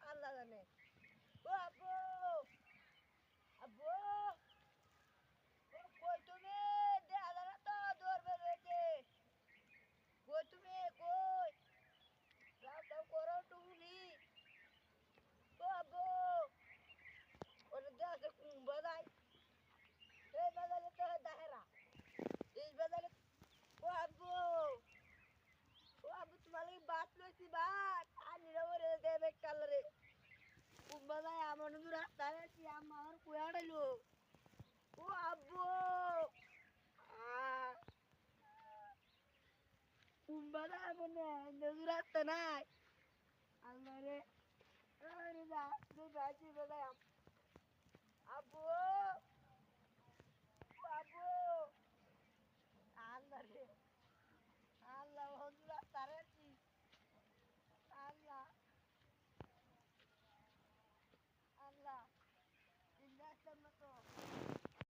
আল্লাহ জানে। ও আব্বু, আব্বু, ও কই তুমি? দেখা যায় না তো, দৌড় বের হয়েছে। কই তুমি? কই? যাও যাও করো টুকুনি। ও আব্বু, ওটা দেখা যায় কোন বাজায়? এই বাজারে তো দেখে। এই বাজারে। ও আব্বু, ও আব্বু, তোমার লাগি বাত লইছি, বাত আর নিরবরে দেবে কালারে। কোন বাজায় আমার নতুন রাস্তায় আছি, আমার কুয়া ডাইলো। ও আব্বু, আহ, কোন বাজায় মনে নতুন রাস্তা নাই। আল্লাহ রে, আরে যা, তুই বাজি বাজায়। আব্বু,